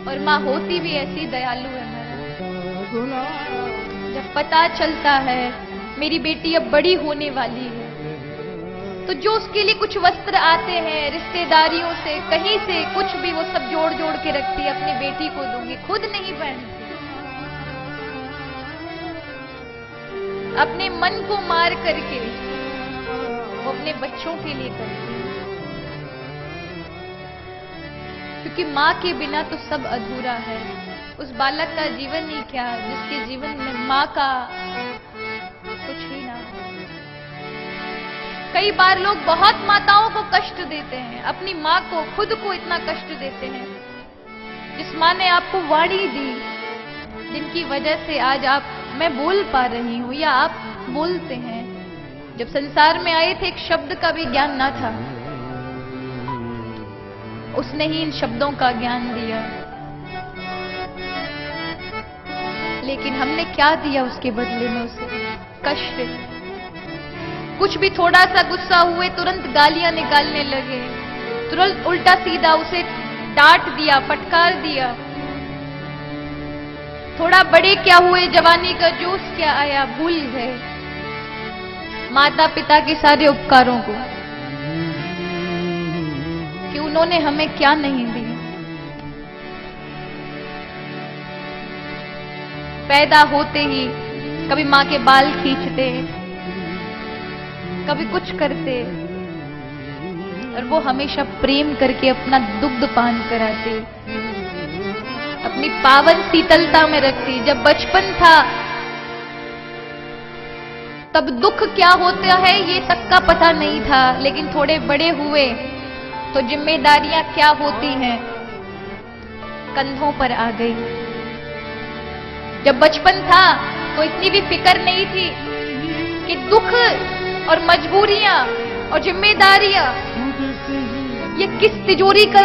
और माँ होती भी ऐसी दयालु है मेरा। जब पता चलता है मेरी बेटी अब बड़ी होने वाली है, तो जो उसके लिए कुछ वस्त्र आते हैं रिश्तेदारियों से, कहीं से कुछ भी, वो सब जोड़ जोड़ के रखती है, अपनी बेटी को दूंगी, खुद नहीं पहनती। अपने मन को मार करके वो अपने बच्चों के लिए करती है, क्योंकि माँ के बिना तो सब अधूरा है। उस बालक का जीवन ही क्या जिसके जीवन में माँ का कुछ ही ना हो। कई बार लोग बहुत माताओं को कष्ट देते हैं, अपनी माँ को, खुद को इतना कष्ट देते हैं। जिस माँ ने आपको वाणी दी, जिनकी वजह से आज मैं बोल पा रही हूं या आप बोलते हैं। जब संसार में आए थे एक शब्द का भी ज्ञान ना था, उसने ही इन शब्दों का ज्ञान दिया। लेकिन हमने क्या दिया उसके बदले में उसे? कष्ट। कुछ भी थोड़ा सा गुस्सा हुए तुरंत गालियां निकालने लगे, तुरंत उल्टा सीधा उसे डांट दिया, फटकार दिया। थोड़ा बड़े क्या हुए, जवानी का जोश क्या आया, भूल गए माता पिता के सारे उपकारों को कि उन्होंने हमें क्या नहीं दिया। पैदा होते ही कभी मां के बाल खींचते, कभी कुछ करते, और वो हमेशा प्रेम करके अपना दुग्ध पान कराती, अपनी पावन शीतलता में रखती। जब बचपन था तब दुख क्या होता है ये तक का पता नहीं था, लेकिन थोड़े बड़े हुए तो जिम्मेदारियां क्या होती हैं कंधों पर आ गई। जब बचपन था तो इतनी भी फिक्र नहीं थी कि दुख और मजबूरियां और जिम्मेदारियां ये किस तिजोरी का,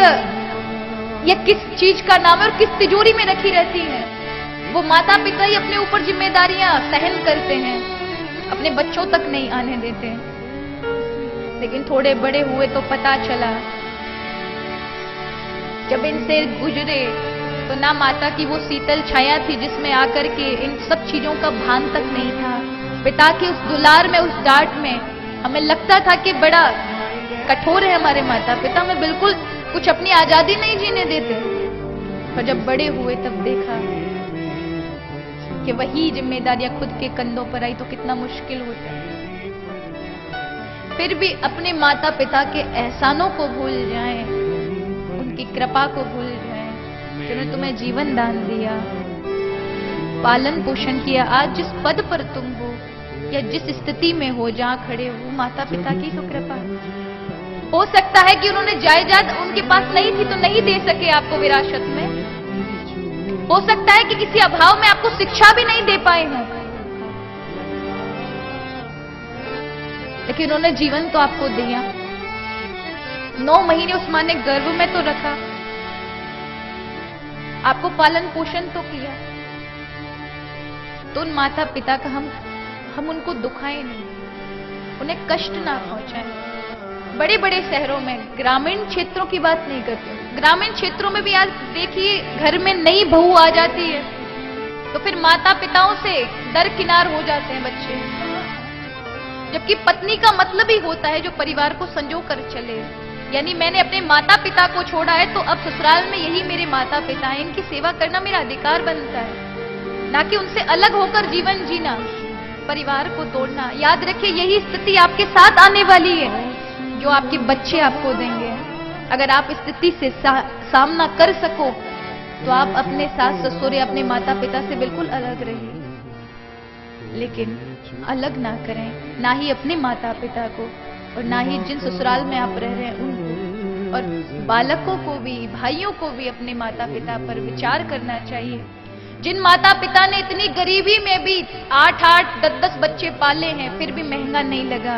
ये किस चीज का नाम है और किस तिजोरी में रखी रहती है। वो माता पिता ही अपने ऊपर जिम्मेदारियां सहन करते हैं, अपने बच्चों तक नहीं आने देते। लेकिन थोड़े बड़े हुए तो पता चला, जब इनसे गुजरे तो ना माता की वो शीतल छाया थी जिसमें आकर के इन सब चीजों का भान तक नहीं था। पिता के उस दुलार में, उस डांट में हमें लगता था कि बड़ा कठोर है हमारे माता पिता, में बिल्कुल कुछ अपनी आजादी नहीं जीने देते। पर जब बड़े हुए तब देखा कि वही जिम्मेदारियां खुद के कंधों पर आई तो कितना मुश्किल होता है। फिर भी अपने माता पिता के एहसानों को भूल जाएं, उनकी कृपा को भूल जाएं, जिन्होंने तुम्हें जीवन दान दिया, पालन पोषण किया। आज जिस पद पर तुम हो या जिस स्थिति में हो, जहां खड़े हो, माता पिता की तो कृपा है। हो सकता है कि उन्होंने जायदाद उनके पास नहीं थी तो नहीं दे सके आपको विरासत में, हो सकता है कि किसी अभाव में आपको शिक्षा भी नहीं दे पाए हों, लेकिन उन्होंने जीवन तो आपको दिया। 9 महीने उस मां ने गर्भ में तो रखा, आपको पालन पोषण तो किया। तो उन माता पिता का हम उनको दुखाएं नहीं, उन्हें कष्ट ना पहुंचाएं। बड़े बड़े शहरों में, ग्रामीण क्षेत्रों की बात नहीं करती, ग्रामीण क्षेत्रों में भी आज देखिए घर में नई बहू आ जाती है तो फिर माता पिताओं से दरकिनार हो जाते हैं बच्चे, जबकि पत्नी का मतलब ही होता है जो परिवार को संजो कर चले। यानी मैंने अपने माता पिता को छोड़ा है तो अब ससुराल में यही मेरे माता पिता हैं, इनकी सेवा करना मेरा अधिकार बनता है, ना कि उनसे अलग होकर जीवन जीना, परिवार को तोड़ना। याद रखिए यही स्थिति आपके साथ आने वाली है जो आपके बच्चे आपको देंगे। अगर आप इस स्थिति से सामना कर सको तो आप अपने सास ससुर या अपने माता पिता से बिल्कुल अलग रहिए, लेकिन अलग ना करें, ना ही अपने माता पिता को और ना ही जिन ससुराल में आप रह रहे हैं उनको। और बालकों को भी, भाइयों को भी अपने माता पिता पर विचार करना चाहिए। जिन माता पिता ने इतनी गरीबी में भी 8-8, 10-10 बच्चे पाले हैं फिर भी महंगा नहीं लगा,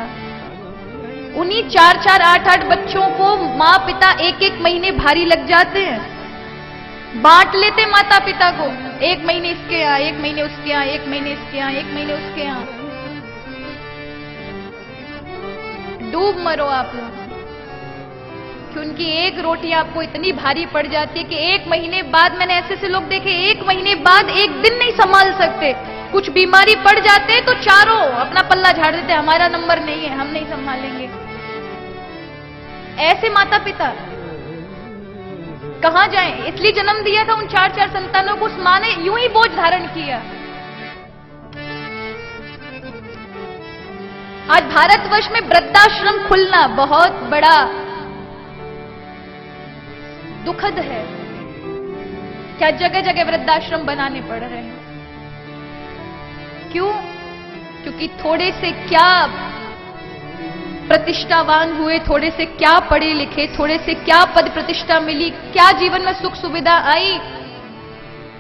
उन्हीं 4-4, 8-8 बच्चों को माँ पिता 1-1 महीने भारी लग जाते हैं, बांट लेते माता पिता को, 1 महीने इसके यहाँ, 1 महीने उसके यहाँ, 1 महीने इसके यहाँ, 1 महीने उसके यहाँ। डूब मरो आप लोग। कि उनकी एक रोटी आपको इतनी भारी पड़ जाती है कि 1 महीने बाद, मैंने ऐसे ऐसे लोग देखे 1 महीने बाद 1 दिन नहीं संभाल सकते, कुछ बीमारी पड़ जाते तो चारों अपना पल्ला झाड़ देते, हमारा नंबर नहीं है, हम नहीं संभालेंगे। ऐसे माता पिता कहां जाएं? इसलिए जन्म दिया था उन 4 संतानों को, उस मां ने यूं ही बोझ धारण किया। आज भारतवर्ष में वृद्धाश्रम खुलना बहुत बड़ा दुखद है। क्या जगह जगह वृद्धाश्रम बनाने पड़ रहे हैं? क्यों? क्योंकि थोड़े से क्या प्रतिष्ठावान हुए, थोड़े से क्या पढ़े लिखे, थोड़े से क्या पद प्रतिष्ठा मिली, क्या जीवन में सुख सुविधा आई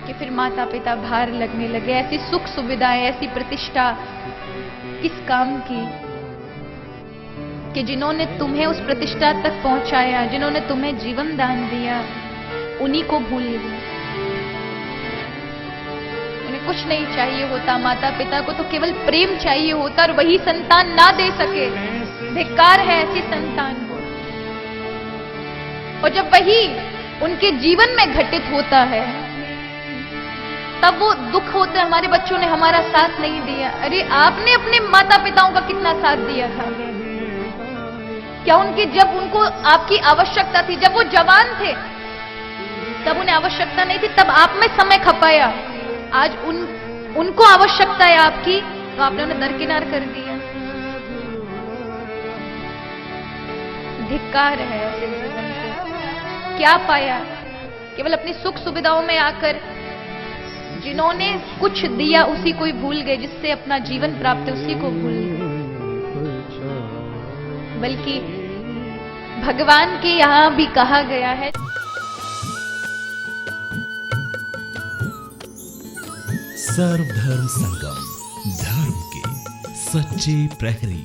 कि फिर माता पिता भार लगने लगे। ऐसी सुख सुविधाएं, ऐसी प्रतिष्ठा किस काम की कि जिन्होंने तुम्हें उस प्रतिष्ठा तक पहुंचाया, जिन्होंने तुम्हें जीवन दान दिया, उन्हीं को भूल गए। उन्हें कुछ नहीं चाहिए होता, माता पिता को तो केवल प्रेम चाहिए होता, और वही संतान ना दे सके, धिक्कार है ऐसी संतान को। और जब वही उनके जीवन में घटित होता है तब वो दुख होता है, हमारे बच्चों ने हमारा साथ नहीं दिया। अरे आपने अपने माता पिताओं का कितना साथ दिया था? क्या उनकी, जब उनको आपकी आवश्यकता थी, जब वो जवान थे तब उन्हें आवश्यकता नहीं थी, तब आप में समय खपाया। आज उनको आवश्यकता है आपकी, तो आपने उन्हें दरकिनार कर दिया। धिक्कार है ऐसे जीवन को। क्या पाया? केवल अपनी सुख सुविधाओं में आकर जिन्होंने कुछ दिया उसी को ही भूल गए, जिससे अपना जीवन प्राप्त है उसी को भूल गए। बल्कि भगवान के यहां भी कहा गया है, सर्वधर्म संगम, धर्म के सच्चे प्रहरी।